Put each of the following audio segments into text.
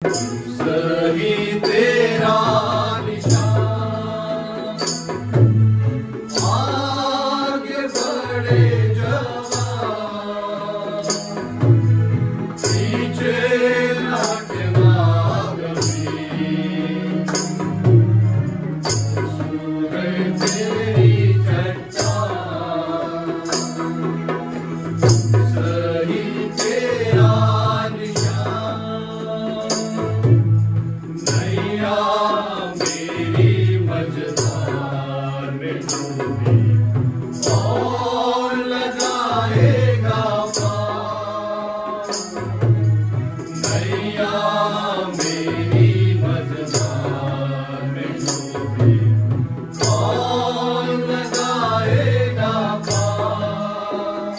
सही तेरा निशान, आगे बढ़े जवान, पीछे हटना कभी, सूरज तेरी चट्टान, सही तेरा निशान, नैया मेरी मझधार में डूबी और लगाएगा पार, नैया मेरी मझधार में डूबी और लगाएगा पार,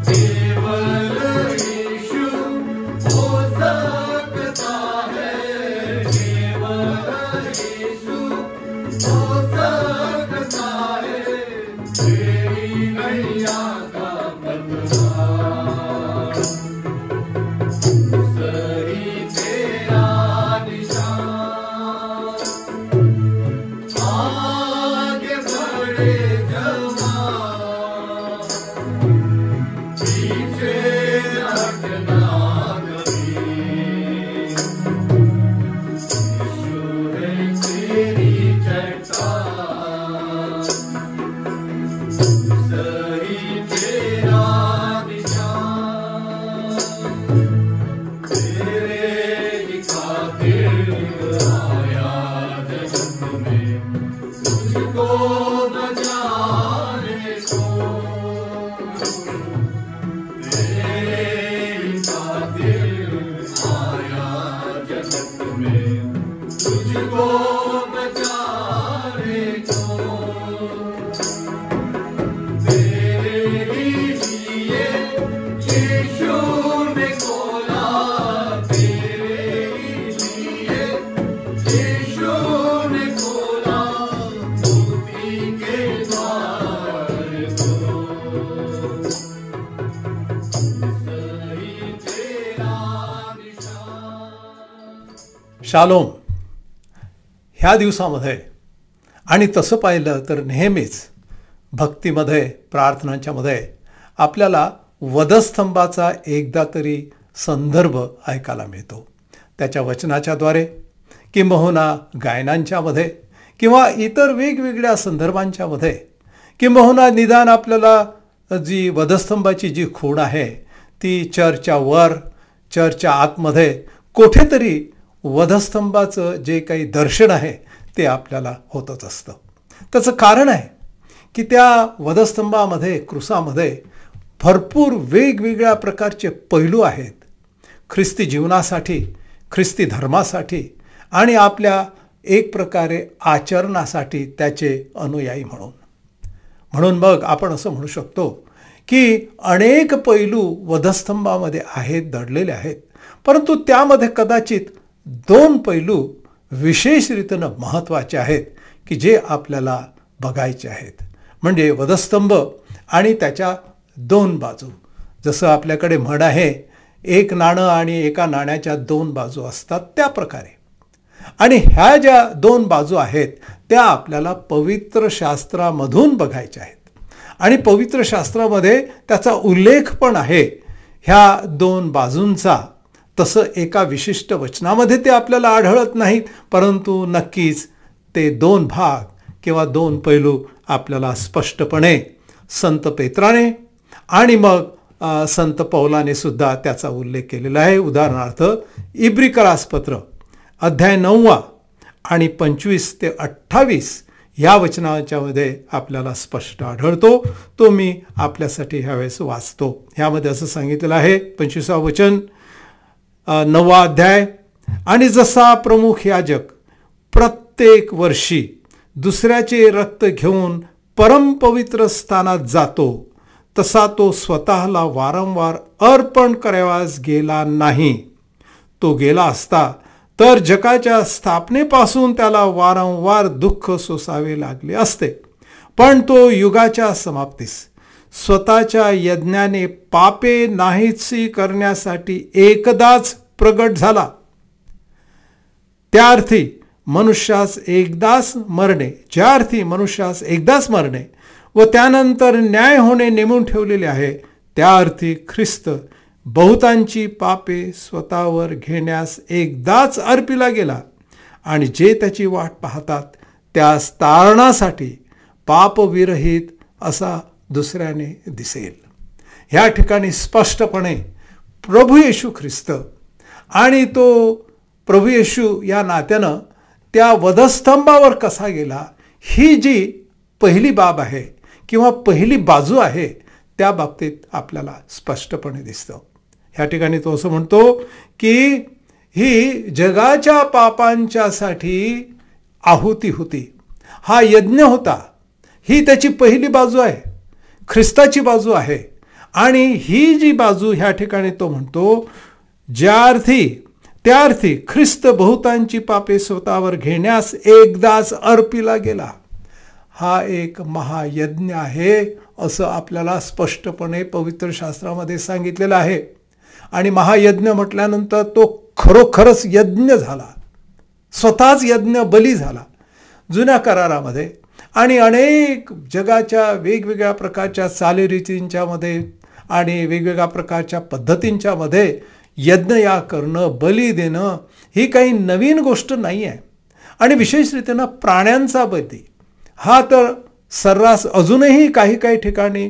केवल यीशु हो सकता है, केवल यीशु हो सकता है, तेरी नैया का पतवार, सही तेरा निशान, आगे बढ़े जवान, पीछे हटना कभी, यीशु है तेरी चट्टान, सही तेरा निशान, तेरे ही खातिर आया जगत में, तुझको बचाने को, तेरे ही खातिर आया जगत में, तुझको बचाने को, तेरे ही लिए यीशु ने खोला, तेरे ही लिए यीशु ने खोला, मुक्ति के द्वार को, सही तेरा निशान। शालोम. ह्या दिवसामध्ये आणि तसं पाहिलं तर नेहमीच भक्तीमध्ये प्रार्थनांच्या मध्ये आपल्याला वधस्तंभाचा एकदा तरी संदर्भ ऐकायला मिळतो. त्याच्या वचनाच्याद्वारे किंबहुना गायनांच्या मध्ये किंवा इतर वेगवेगळ्या संदर्भांच्या मध्ये किंबहुना निदान आपल्याला जी वधस्तंभाची जी खूण आहे ती चर्चच्या वर चर्चच्या आतमध्ये कुठेतरी वधस्तंभाचं जे काही दर्शन आहे ते आपल्याला होतच असतं. त्याचं कारण आहे की त्या वधस्तंभामध्ये क्रूसामध्ये भरपूर वेगवेगळ्या प्रकारचे पैलू आहेत ख्रिस्ती जीवनासाठी, ख्रिस्ती धर्मासाठी आणि आपल्या एक प्रकारे आचरणासाठी त्याचे अनुयायी म्हणून मग आपण असं म्हणू शकतो की अनेक पैलू वधस्तंभामध्ये आहेत, दडलेले आहेत. परंतु त्यामध्ये कदाचित 2 पैलू विशेष रीतीनं महत्त्वाचे आहेत की जे आपल्याला बघायचे आहेत. म्हणजे वधस्तंभ आणि त्याच्या 2 बाजू. जसं आपल्याकडे म्हण आहे, एक नाणं आणि एका नाण्याच्या 2 बाजू असतात, त्या प्रकारे. आणि ह्या ज्या 2 बाजू आहेत त्या आपल्याला पवित्र शास्त्रामधून बघायच्या आहेत. आणि पवित्र शास्त्रामध्ये त्याचा उल्लेख पण आहे ह्या 2 बाजूंचा. तसं एका विशिष्ट वचनामध्ये ते आपल्याला आढळत नाहीत, परंतु नक्कीच ते 2 भाग किंवा 2 पैलू आपल्याला स्पष्टपणे संत पेत्राने आणि मग संत पौलाने सुद्धा त्याचा उल्लेख केलेला आहे. उदाहरणार्थ इब्रिकरास पत्र अध्याय 9 आणि 25 ते 28 या वचनाच्यामध्ये आपल्याला स्पष्ट आढळतो. तो मी आपल्यासाठी ह्यावेळेस वाचतो. ह्यामध्ये असं सांगितलेलं आहे, 25वं वचन 9वा अध्याय. आणि जसा प्रमुख याजक प्रत्येक वर्षी दुसऱ्याचे रक्त घेऊन परमपवित्र स्थानात जातो, तसा तो स्वतःला वारंवार अर्पण करावयास गेला नाही. तो गेला असता तर जगाच्या स्थापनेपासून त्याला वारंवार दुःख सोसावे लागले असते. पण तो युगाच्या समाप्तीस स्वतःच्या यज्ञाने पापे नाहीसी करण्यासाठी एकदाच प्रगट झाला. त्या अर्थी मनुष्यास एकदाच मरणे, ज्या अर्थी मनुष्यास एकदाच मरणे व त्यानंतर न्याय होणे नेमून ठेवलेले आहे, त्या अर्थी ख्रिस्त बहुतांची पापे स्वतःवर घेण्यास एकदाच अर्पिला गेला आणि जे त्याची वाट पाहतात त्यास तारणासाठी पापविरहित असा दुसऱ्याने दिसेल. ह्या ठिकाणी स्पष्टपणे प्रभू येशू ख्रिस्त आणि तो प्रभू येशू या नात्यानं त्या वधस्तंभावर कसा गेला, ही जी पहिली बाब आहे किंवा पहिली बाजू आहे, त्या बाबतीत आपल्याला स्पष्टपणे दिसतं. ह्या ठिकाणी तो असं म्हणतो की ही जगाच्या पापांच्यासाठी आहुती होती, हा यज्ञ होता. ही त्याची पहिली बाजू आहे, ख्रिस्ताची बाजू आहे. आणि ही जी बाजू ह्या ठिकाणी तो म्हणतो, ज्या अर्थी त्या अर्थी ख्रिस्त बहुतांची पापे स्वतःवर घेण्यास एकदाच अर्पिला गेला, हा एक महायज्ञ आहे असं आपल्याला स्पष्टपणे पवित्र शास्त्रामध्ये सांगितलेलं आहे. आणि महायज्ञ म्हटल्यानंतर तो खरोखरच यज्ञ झाला, स्वतःच यज्ञ बली झाला. जुन्या करारामध्ये आणि अनेक जगाच्या वेगवेगळ्या प्रकारच्या चालीरीतींच्या मध्ये आणि वेगवेगळ्या प्रकारच्या पद्धतींच्या मध्ये यज्ञ या करणं, बली देणं ही काही नवीन गोष्ट नाही आहे. आणि विशेषरीतीनं प्राण्यांचा बली हा तर सर्रास अजूनही काही काही ठिकाणी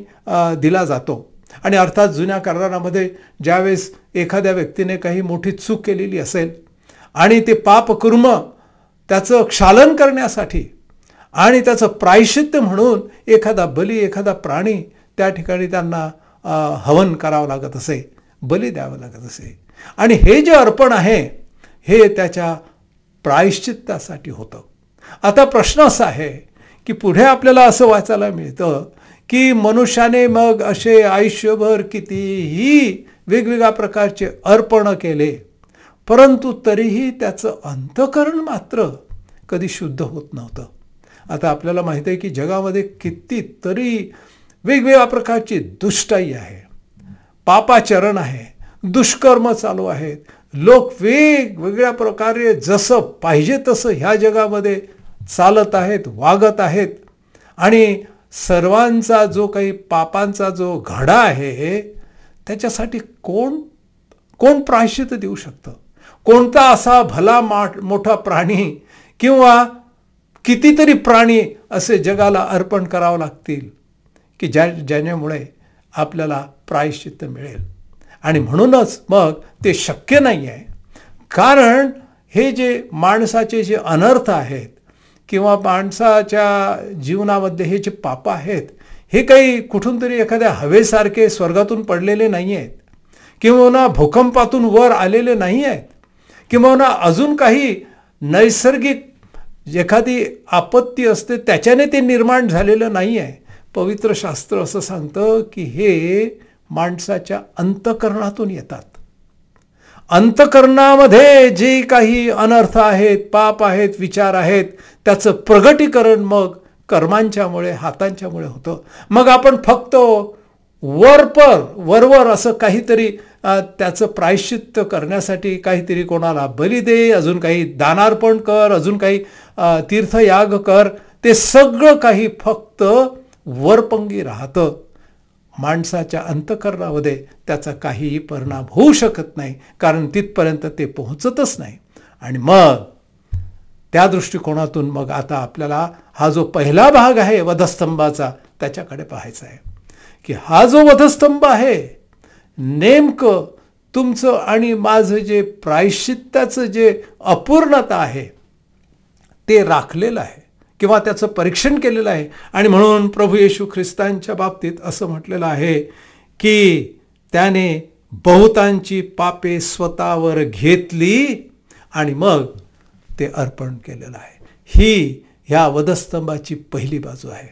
दिला जातो. आणि अर्थात जुन्या करारामध्ये ज्यावेळेस एखाद्या व्यक्तीने काही मोठी चूक केलेली असेल आणि ते पापकर्म त्याचं क्षालन करण्यासाठी आणि त्याचं प्रायश्चित्त म्हणून एखादा बली, एखादा प्राणी त्या ठिकाणी त्यांना हवन करावं लागत असे, बली द्यावं लागत असे. आणि हे जे अर्पण आहे हे त्याच्या प्रायश्चित्तासाठी होतं. आता प्रश्न असा आहे की पुढे आपल्याला असं वाचायला मिळतं की मनुष्याने मग असे आयुष्यभर कितीही वेगवेगळ्या प्रकारचे अर्पण केले, परंतु तरीही त्याचं अंतःकरण मात्र कधी शुद्ध होत नव्हतं. आता आपल्याला माहिती आहे की जगामध्ये कितीतरी वेगवेगळ्या प्रकारची दुष्टाई आहे, पापाचरण आहे, दुष्कर्म चालू आहेत. लोक वेगवेगळ्या प्रकारे जसं पाहिजे तसं ह्या जगामध्ये चालत आहेत, वागत आहेत. आणि सर्वांचा जो काही पापांचा जो घडा आहे त्याच्यासाठी कोण प्रायश्चित्त देऊ शकतं? कोणता असा भला मोठा प्राणी किंवा कितीतरी प्राणी असे जगाला अर्पण करावं लागतील की ज्यामुळे आपल्याला प्रायश्चित्त मिळेल? आणि म्हणूनच मग ते शक्य नाही आहे. कारण हे जे माणसाचे जे अनर्थ आहेत किंवा माणसाच्या जीवनामध्ये हे जे पाप आहेत हे काही कुठून तरी एखाद्या हवेसारखे स्वर्गातून पडलेले नाही आहेत, किंवा भूकंपातून वर आलेले नाही आहेत, किंवा अजून काही नैसर्गिक एखादी आपत्ती असते त्याच्याने ते निर्माण झालेलं नाही आहे. पवित्र शास्त्र असं सांगतं की हे माणसाच्या अंतःकरणातून येतात. अंतःकरणामध्ये जे काही अनर्थ आहेत, पाप आहेत, विचार आहेत, त्याचं प्रगटीकरण मग कर्मांच्यामुळे, हातांच्यामुळे होतं. मग आपण फक्त वरवर असं काहीतरी त्याचं प्रायश्चित्त करण्यासाठी काहीतरी कोणाला बली दे, अजून काही दानार्पण कर, अजून काही तीर्थयाग कर, ते सगळं काही फक्त वरपंगी राहतं. माणसाच्या अंतःकरणामध्ये त्याचा काहीही परिणाम होऊ शकत नाही, कारण तिथपर्यंत ते पोहोचतच नाही. आणि मग त्या दृष्टिकोनातून मग आता आपल्याला हा जो पहिला भाग आहे वधस्तंभाचा त्याच्याकडे पाहायचा आहे की हा जो वधस्तंभ आहे नेमकं तुमचं आणि माझं जे प्रायश्चित्ताचं जे अपूर्णता आहे ते राखलेलं आहे किंवा त्याचं परीक्षण केलेलं आहे. आणि म्हणून प्रभू येशू ख्रिस्तांच्या बाबतीत असं म्हटलेलं आहे की त्याने बहुतांची पापे स्वतःवर घेतली आणि मग ते अर्पण केलेलं आहे. ही ह्या वधस्तंभाची पहिली बाजू आहे.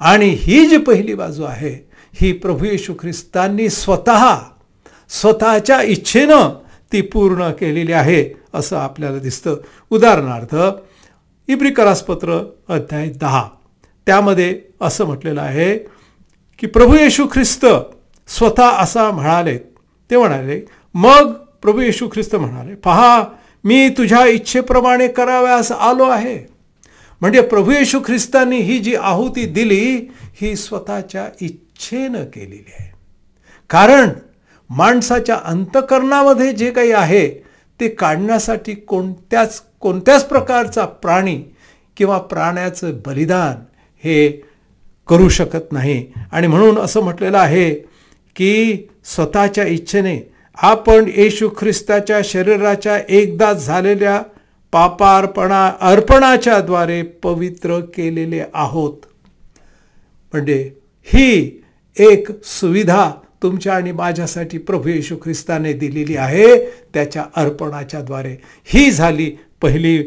आणि ही जी पहिली बाजू आहे ही प्रभू येशू ख्रिस्तांनी स्वतःच्या इच्छेनं ती पूर्ण केलेली आहे असं आपल्याला दिसतं. उदाहरणार्थ इब्रिकरासपत्र अध्याय 10 त्यामध्ये असं म्हटलेलं आहे की प्रभू येशू ख्रिस्त स्वतः असा म्हणाले, ते म्हणाले, मग प्रभू येशू ख्रिस्त म्हणाले, पहा मी तुझ्या इच्छेप्रमाणे कराव्यास आलो आहे. म्हणजे प्रभू येशू ख्रिस्तांनी ही जी आहुती दिली ही स्वतःच्या इच्छेनं केलेली आहे. कारण माणसाच्या अंतःकरणामध्ये जे काही आहे ते काढण्यासाठी कोणत्याच प्रकारचा प्राणी किंवा प्राण्याचं बलिदान हे करू शकत नाही. आणि म्हणून असं म्हटलेलं आहे की स्वतःच्या इच्छेने आपण येशू ख्रिस्ताच्या शरीराच्या एकदा झालेल्या अर्पणाच्या द्वारे पवित्र केलेले आहोत. म्हणजे ही एक सुविधा तुमच्या आणि माझ्यासाठी प्रभू येशू ख्रिस्ताने दिलेली आहे. त्याच्या अर्पणाच्या द्वारे ही झाली पहिली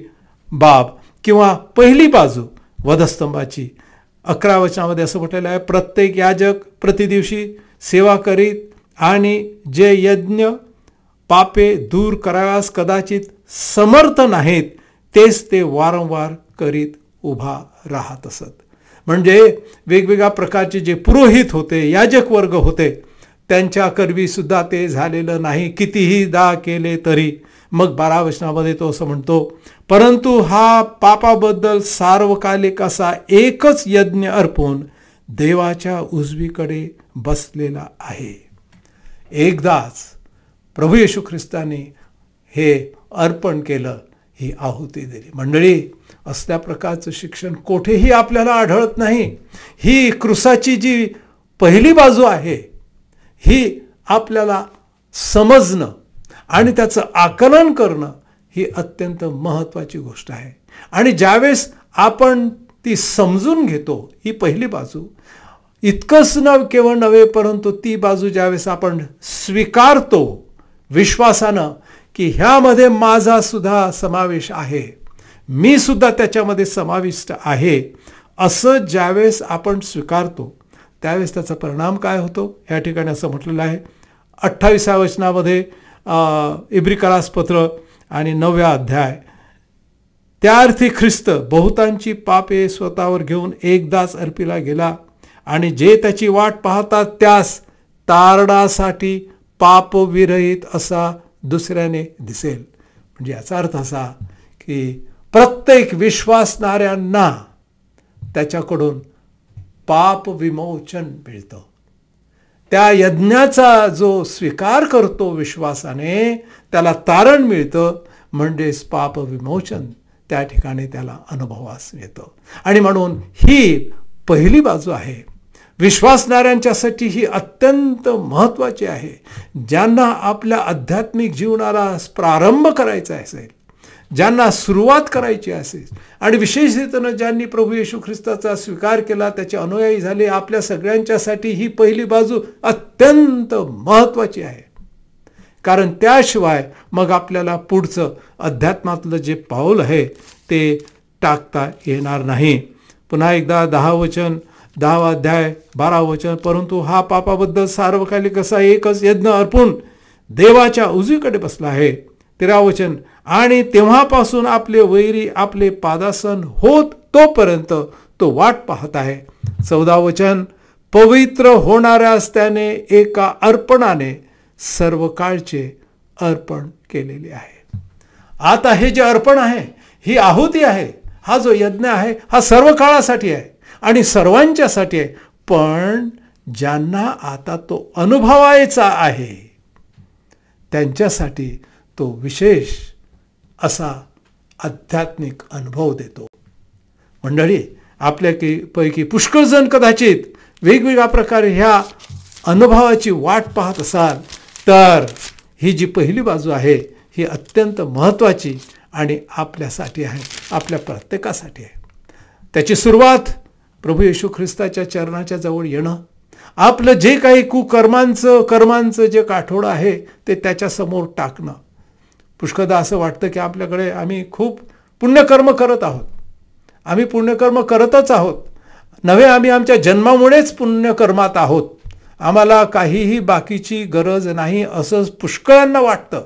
बाब किंवा पहिली बाजू वधस्तंभाची. 11 वचनामध्ये असं म्हटलेलं आहे, प्रत्येक याजक प्रतिदिवशी सेवा करीत आणि जे यज्ञ पापे दूर कराव्यास कदाचित समर्थ नाहीत तेच ते वारंवार करीत उभा राहत असत. म्हणजे वेगवेगळ्या प्रकारचे जे पुरोहित होते, याजक वर्ग होते, त्यांच्या करवी सुद्धा ते झालेलं नाही, कितीही दाह केले तरी. मग 12 वचनामध्ये तो असं म्हणतो, परंतु हा पापाबद्दल सार्वकालिक असा एकच यज्ञ अर्पून देवाच्या उजवीकडे बसलेला आहे. एकदाच प्रभू येशू ख्रिस्ताने हे अर्पण केलं, ही आहुती दिली. मंडळी, असल्या प्रकारचं शिक्षण कोठेही आपल्याला आढळत नाही. ही क्रूसाची जी पहिली बाजू आहे ही आपल्याला समजणं आणि त्याचं आकलन करणं ही अत्यंत महत्त्वाची गोष्ट आहे. आणि ज्यावेळेस आपण ती समजून घेतो, ही पहिली बाजू, इतकंच केवळ नव्हे परंतु ती बाजू ज्यावेळेस आपण स्वीकारतो विश्वासानं की ह्यामध्ये माझा सुद्धा समावेश आहे, मी सुद्धा त्याच्यामध्ये समाविष्ट आहे, असं ज्यावेळेस आपण स्वीकारतो त्यावेळेस त्याचा परिणाम काय होतो. ह्या ठिकाणी असं म्हटलेलं आहे 28व्या वचनामध्ये, इब्रिकरास पत्र आणि 9व्या अध्याय, त्या अर्थी ख्रिस्त बहुतांची पापे स्वतःवर घेऊन एकदाच अर्पिला गेला आणि जे त्याची वाट पाहतात त्यास तारणासाठी पापविरहित असा दुसऱ्याने दिसेल. म्हणजे याचा अर्थ असा की प्रत्येक विश्वासणाऱ्यांना त्याच्याकडून पाप विमोचन मिळतं. त्या यज्ञाचा जो स्वीकार करतो विश्वासाने त्याला तारण मिळतं, म्हणजेच पाप विमोचन त्या ठिकाणी त्याला अनुभवास येतं. आणि म्हणून ही पहिली बाजू आहे. विश्वासणाऱ्यांच्यासाठी ही अत्यंत महत्त्वाची आहे. ज्यांना आपल्या आध्यात्मिक जीवनाला प्रारंभ करायचा असेल, ज्यांना सुरुवात करायची असेल आणि विशेषतः ज्यांनी प्रभू येशू ख्रिस्ताचा स्वीकार केला, त्याचे अनुयायी झाले, आपल्या सगळ्यांच्यासाठी ही पहिली बाजू अत्यंत महत्त्वाची आहे. कारण त्याशिवाय मग आपल्याला पुढचं अध्यात्मातलं जे पाऊल आहे ते टाकता येणार नाही. पुन्हा एकदा 10 अध्याय 12 वचन, परंतु हा पापाबद्दल सार्वकालिक असा एकच यज्ञ अर्पून देवाच्या उजवीकडे बसला आहे. 13 वचन, आणि तेव्हापासून आपले वैरी आपले पादासन होत तोपर्यंत तो वाट पाहत आहे. 14 वचन, पवित्र होणाऱ्यास त्याने एका अर्पणाने सर्व काळचे अर्पण केलेले आहे. आता हे जे अर्पण आहे, ही आहुती आहे, हा जो यज्ञ आहे हा सर्व काळासाठी आहे आणि सर्वांच्यासाठी आहे. पण ज्यांना आता तो अनुभवायचा आहे त्यांच्यासाठी तो विशेष असा आध्यात्मिक अनुभव देतो. मंडळी, आपल्यापैकी पुष्कळजण कदाचित वेगवेगळ्या प्रकारे ह्या अनुभवाची वाट पाहत असाल तर ही जी पहिली बाजू आहे ही अत्यंत महत्त्वाची आणि आपल्यासाठी आहे, आपल्या प्रत्येकासाठी आहे. त्याची सुरुवात प्रभू येशू ख्रिस्ताच्या चरणाच्या जवळ येणं, आपलं जे काही कर्मांचं जे काठोडं आहे ते त्याच्यासमोर टाकणं. पुष्कळदा असं वाटतं की आपल्याकडे आम्ही खूप पुण्यकर्म करत आहोत, आम्ही पुण्यकर्म करतच आहोत नव्हे, आम्ही आमच्या जन्मामुळेच पुण्यकर्मात आहोत, आम्हाला काहीही बाकीची गरज नाही असं पुष्कळांना वाटतं.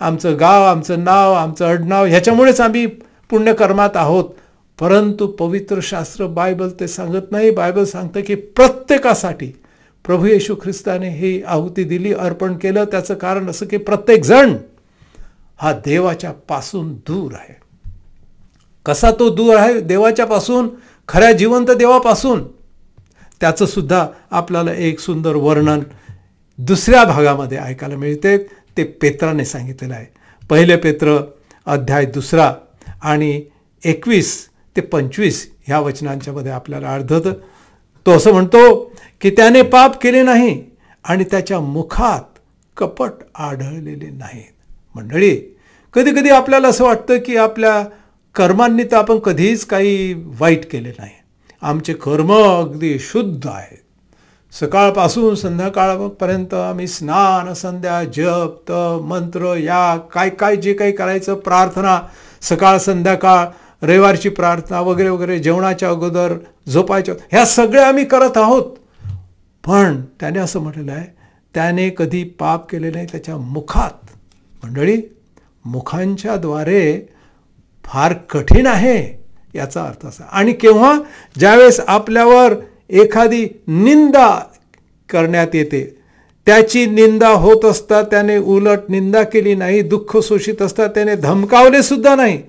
आमचं गाव, आमचं नाव, आमचं आडनाव ह्याच्यामुळेच आम्ही पुण्यकर्मात आहोत. परंतु पवित्र शास्त्र बायबल ते सांगत नाही. बायबल सांगतं की प्रत्येकासाठी प्रभू येशू ख्रिस्ताने ही आहुती दिली, अर्पण केलं. त्याचं कारण असं की प्रत्येक जण हा देवाच्या पासून दूर आहे. कसा तो दूर आहे देवाच्या पासून? खऱ्या जिवंत देवापासून. त्याचं सुद्धा आपल्याला एक सुंदर वर्णन दुसऱ्या भागामध्ये ऐकायला मिळते. ते पेत्राने सांगितलेलं आहे. 1 पेत्र अध्याय 2 आणि 21 ते 25 ह्या वचनांच्या मध्ये आपल्याला आढळतं. तो असं म्हणतो की त्याने पाप केले नाही आणि त्याच्या मुखात कपट आढळलेले नाहीत. मंडळी, कधी कधी आपल्याला असं वाटतं की आपल्या कर्मांनी तर आपण कधीच काही वाईट केले नाही. आमचे कर्म अगदी शुद्ध आहेत. सकाळपासून संध्याकाळपर्यंत आम्ही स्नान, संध्या, जप, तप, मंत्र, या काय जे काही करायचं, प्रार्थना, सकाळ संध्याकाळ, रविवारची प्रार्थना वगैरे वगैरे, जेवणाच्या अगोदर, झोपायच्या, ह्या सगळ्या आम्ही करत आहोत. पण त्याने असं म्हटलेलं आहे, त्याने कधी पाप केले नाही त्याच्या मुखात. मंडळी, मुखांच्या द्वारे फार कठीण आहे याचा अर्थ असा. आणि केव्हा? ज्यावेळेस आपल्यावर एखादी निंदा करण्यात येते, त्याची निंदा होत असता त्याने उलट निंदा केली नाही, दुःख सोशित असता त्याने धमकावले सुद्धा नाही,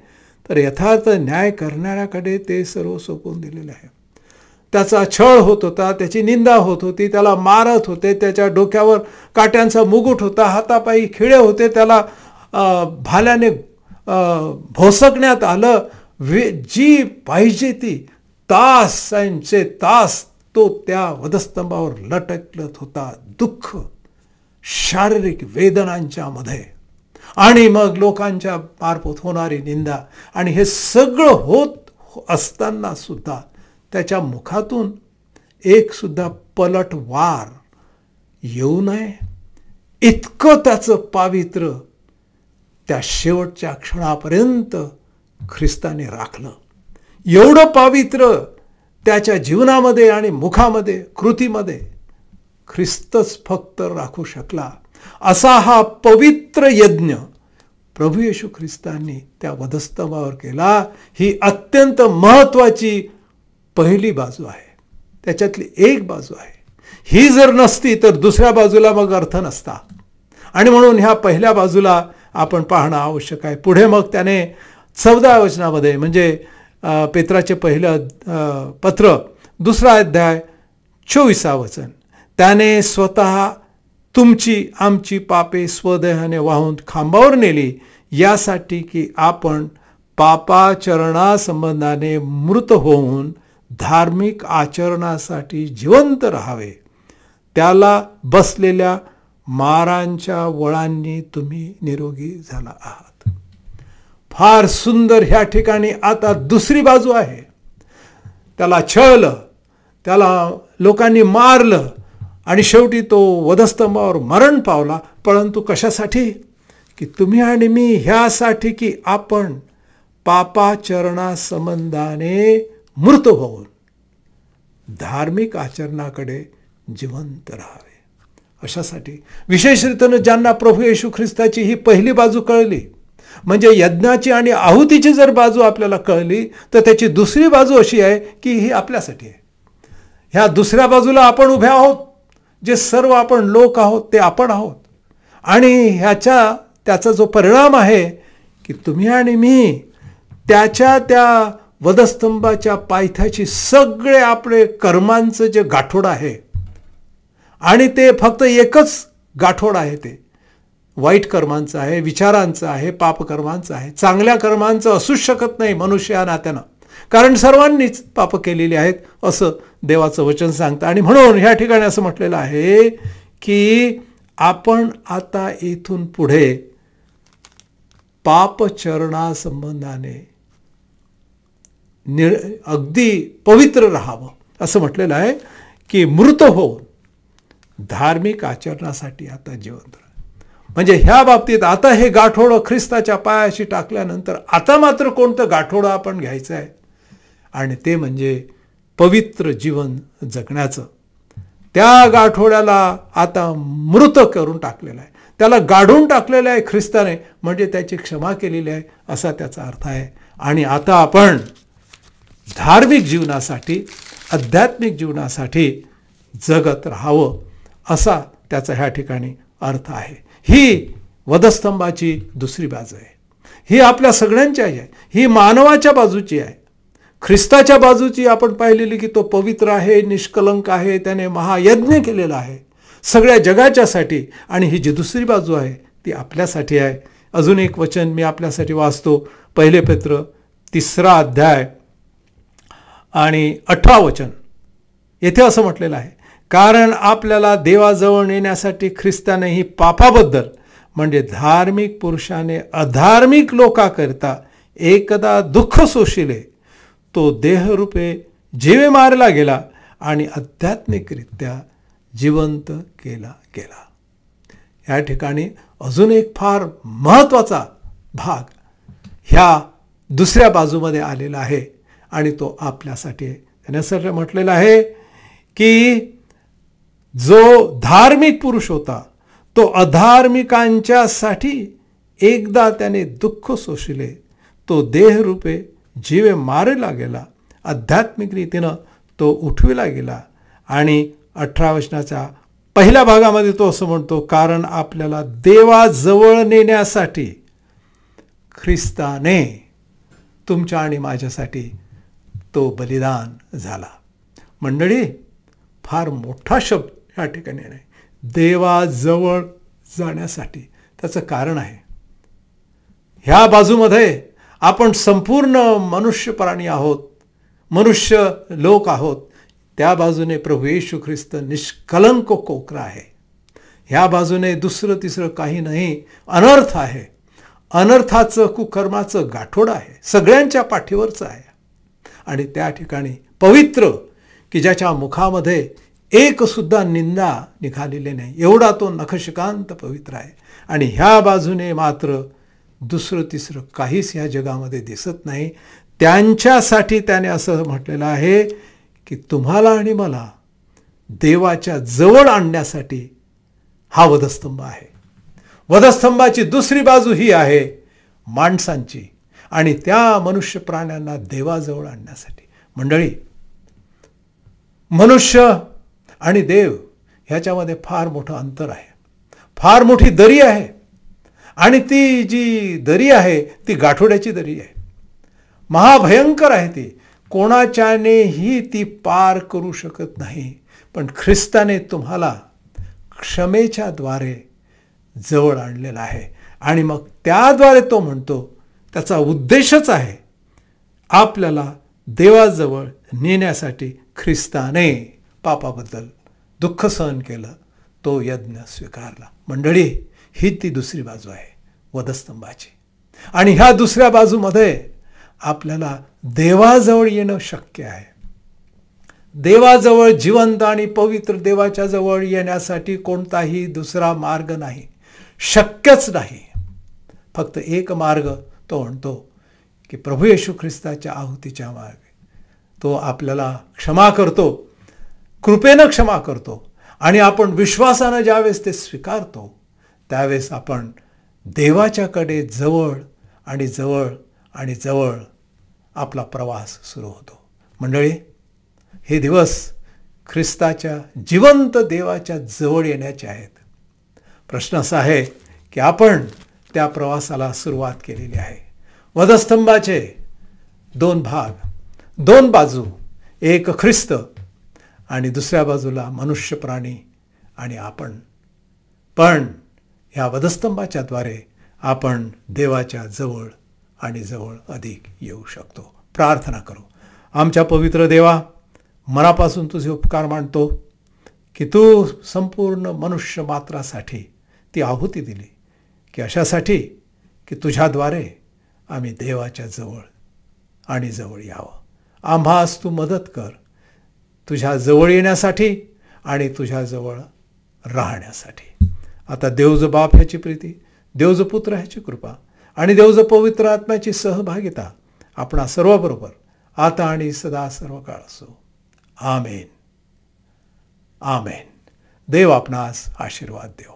तर यथार्थ न्याय करणाऱ्याकडे ते सर्व सोपवून दिलेले आहे. त्याचा छळ होत होता, त्याची निंदा होत होती, त्याला मारत होते, त्याच्या डोक्यावर काट्यांचा मुकुट होता, हातापायी खिळे होते, त्याला भाल्याने भोसकण्यात आलं. जी पाहिजे ती तासांचे तास तो त्या वधस्तंभावर लटकत होता, दुःख, शारीरिक वेदनांच्या मध्ये, आणि मग लोकांच्या मार्फत होणारी निंदा. आणि हे सगळं होत असताना सुद्धा त्याच्या मुखातून एक सुद्धा पलटवार येऊ नये इतकं त्याचं पावित्र्य त्या शेवटच्या क्षणापर्यंत ख्रिस्ताने राखलं. एवढं पावित्र्य त्याच्या जीवनामध्ये आणि मुखामध्ये, कृतीमध्ये ख्रिस्तच फक्त राखू शकला. असा हा पवित्र यज्ञ प्रभू येशू ख्रिस्तांनी त्या वधस्तंभावर केला. ही अत्यंत महत्त्वाची पहिली बाजू आहे, त्याच्यातली एक बाजू आहे. ही जर नसती तर दुसऱ्या बाजूला मग अर्थ नसता. आणि म्हणून ह्या पहिल्या बाजूला आपण पाहणं आवश्यक आहे. पुढे मग त्याने 14 वचनामध्ये, म्हणजे पेत्राचे पहिलं पत्र 2 अध्याय 24 वचन, त्याने स्वतः तुमची आमची पापे स्वदेहाने वाहून खांबावर नेली, यासाठी की आपण पापाचरणासंबंधाने मृत होऊन धार्मिक आचरणासाठी जिवंत राहावे. त्याला बसलेल्या मारांच्या वळांनी तुम्ही निरोगी झाला आहात. फार सुंदर. ह्या ठिकाणी आता दुसरी बाजू आहे. त्याला छळलं, त्याला लोकांनी मारलं आणि शेवटी तो वधस्तंभावर मरण पावला. परंतु कशासाठी? की तुम्ही आणि मी, ह्यासाठी की आपण पापाचरणासंबंधाने मृत होऊन धार्मिक आचरणाकडे जिवंत राहावे. अशासाठी विशेष रीतीनं ज्यांना प्रभू येशू ख्रिस्ताची ही पहिली बाजू कळली, म्हणजे यज्ञाची आणि आहुतीची जर बाजू आपल्याला कळली, तर त्याची दुसरी बाजू अशी आहे की ही आपल्यासाठी आहे. ह्या दुसऱ्या बाजूला आपण उभे आहोत. जे सर्व आपण लोक आहोत ते आपण आहोत. आणि त्याचा जो परिणाम आहे की तुम्ही आणि मी त्या वधस्तंभाच्या पायथ्याची सगळे आपले कर्मांचं जे गाठोड आहे, आणि ते फक्त एकच गाठोड आहे, ते वाईट कर्मांचं आहे, विचारांचं आहे, पापकर्मांचं आहे. चांगल्या कर्मांचं असूच शकत नाही मनुष्य या नात्यानं, कारण सर्वांनीच पाप केलेली आहेत असं देवाचं वचन सांगतं. आणि म्हणून ह्या ठिकाणी असं म्हटलेलं आहे की आपण आता इथून पुढे पापचरणासंबंधाने अगदी पवित्र राहावं असं म्हटलेलं आहे. की मृत होऊन धार्मिक आचरणासाठी आता जिवंत राहा. म्हणजे ह्या बाबतीत आता हे गाठोडं ख्रिस्ताच्या पायाशी टाकल्यानंतर आता मात्र कोणतं गाठोडं आपण घ्यायचं आहे, आणि ते म्हणजे पवित्र जीवन जगण्याचं. त्या गाठोड्याला आता मृत करून टाकलेलं आहे, त्याला गाढून टाकलेलं आहे ख्रिस्ताने, म्हणजे त्याची क्षमा केलेली आहे असा त्याचा अर्थ आहे. आणि आता आपण धार्मिक जीवनासाठी, आध्यात्मिक जीवनासाठी जगत राहावं असा त्याचा ह्या ठिकाणी अर्थ आहे. ही वधस्तंभाची दुसरी बाजू आहे. ही आपल्या सगळ्यांची आहे. ही मानवाच्या बाजूची आहे. ख्रिस्ताच्या बाजूची आपण पाहिलेली की तो पवित्र आहे, निष्कलंक आहे, त्याने महायज्ञ केलेला आहे सगळ्या जगाच्यासाठी. आणि ही जी दुसरी बाजू आहे ती आपल्यासाठी आहे. अजून एक वचन मी आपल्यासाठी वाचतो. 1 पेत्र 3 अध्याय आणि 18 वचन. येथे असं म्हटलेलं आहे, कारण आपल्याला देवाजवळ नेण्यासाठी ख्रिस्तानेही पापाबद्दल म्हणजे धार्मिक पुरुषाने अधार्मिक लोकांकरिता एकदा दुःख सोशिले, तो देहरूपे जीवे मारला गेला आणि आध्यात्मिकरित्या जिवंत केला गेला. या ठिकाणी अजून एक फार महत्त्वाचा भाग ह्या दुसऱ्या बाजूमध्ये आलेला आहे आणि तो आपल्यासाठी आहे. त्याने म्हटलेलं आहे की जो धार्मिक पुरुष होता तो अधार्मिकांच्यासाठी एकदा त्याने दुःख सोशिले, तो देहरूपे जीवे मारला गेला, आध्यात्मिक रीतीनं तो उठविला गेला. आणि 18 वचनाच्या पहिल्या भागामध्ये तो असं म्हणतो, कारण आपल्याला देवाजवळ नेण्यासाठी ख्रिस्ताने तुमच्या आणि माझ्यासाठी तो बलिदान झाला. मंडळी, फार मोठा शब्द या ठिकाणी नाही. देवाजवळ जाण्यासाठी त्याचं कारण आहे. ह्या बाजूमध्ये आपण संपूर्ण मनुष्य प्राणी आहोत, मनुष्य लोक आहोत. त्या बाजूने प्रभू येशू ख्रिस्त निष्कलंक कोकरा आहे. ह्या बाजूने दुसरं तिसरं काही नाही, अनर्थ आहे. अनर्थाचं कुकर्माचं गाठोडं आहे, सगळ्यांच्या पाठीवरचं आहे. आणि त्या ठिकाणी पवित्र की ज्याच्या मुखामध्ये एक सुद्धा निंदा निघालेली नाही, एवढा तो नखशिकांत पवित्र आहे. आणि ह्या बाजूने मात्र दुसरं तिसरं काहीच ह्या जगामध्ये दिसत नाही. त्यांच्यासाठी त्याने असं म्हटलेलं आहे की तुम्हाला आणि मला देवाच्या जवळ आणण्यासाठी हा वधस्तंभ आहे. वधस्तंभाची दुसरी बाजू ही आहे माणसांची आणि त्या मनुष्य प्राण्यांना देवाजवळ आणण्यासाठी. मंडळी, मनुष्य आणि देव ह्याच्यामध्ये फार मोठं अंतर आहे, फार मोठी दरी आहे. आणि ती जी दरी आहे ती गाठोड्याची दरी आहे, महाभयंकर आहे. ती कोणाच्यानेही ती पार करू शकत नाही. पण ख्रिस्ताने तुम्हाला क्षमेच्या द्वारे जवळ आणलेला आहे. आणि मग त्याद्वारे तो म्हणतो, त्याचा उद्देशच आहे आपल्याला देवाजवळ नेण्यासाठी ख्रिस्ताने पापाबद्दल दुःख सहन केलं, तो यज्ञ स्वीकारला. मंडळी, ही ती दुसरी बाजू आहे वधस्तंभाची. आणि ह्या दुसऱ्या बाजूमध्ये आपल्याला देवाजवळ येणं शक्य आहे. देवाजवळ जिवंत आणि पवित्र देवाच्या जवळ येण्यासाठी कोणताही दुसरा मार्ग नाही, शक्यच नाही. फक्त एक मार्ग तो म्हणतो की प्रभू येशू ख्रिस्ताच्या आहुतीच्या मार्गे तो आपल्याला क्षमा करतो, कृपेनं क्षमा करतो. आणि आपण विश्वासानं ज्यावेळेस ते स्वीकारतो त्यावेळेस आपण देवाच्याकडे जवळ आणि जवळ आणि जवळ आपला प्रवास सुरू होतो. मंडळी, हे दिवस ख्रिस्ताच्या जिवंत देवाच्या जवळ येण्याचे आहेत. प्रश्न असा आहे की आपण त्या प्रवासाला सुरुवात केलेली आहे. वधस्तंभाचे 2 भाग, 2 बाजू, एक ख्रिस्त आणि दुसऱ्या बाजूला मनुष्य प्राणी आणि आपण. पण ह्या वधस्तंभाच्या द्वारे आपण देवाच्या जवळ आणि जवळ अधिक येऊ शकतो. प्रार्थना करू. आमच्या पवित्र देवा, मनापासून तुझे उपकार मानतो की तू संपूर्ण मनुष्य मात्रासाठी ती आहुती दिली, की अशासाठी की तुझ्याद्वारे आम्ही देवाच्या जवळ आणि जवळ यावं. आम्हास तू मदत कर तुझ्या जवळ येण्यासाठी आणि तुझ्या जवळ राहण्यासाठी. आता देवजो बाप ह्याची प्रीती, देवजो पुत्र ह्याची कृपा आणि देवजो पवित्र आत्म्याची सहभागिता आपणा सर्वबरोबर आता आणि सदा सर्व काळ असो. आमेन. आमेन. देव आपणास आशीर्वाद देव.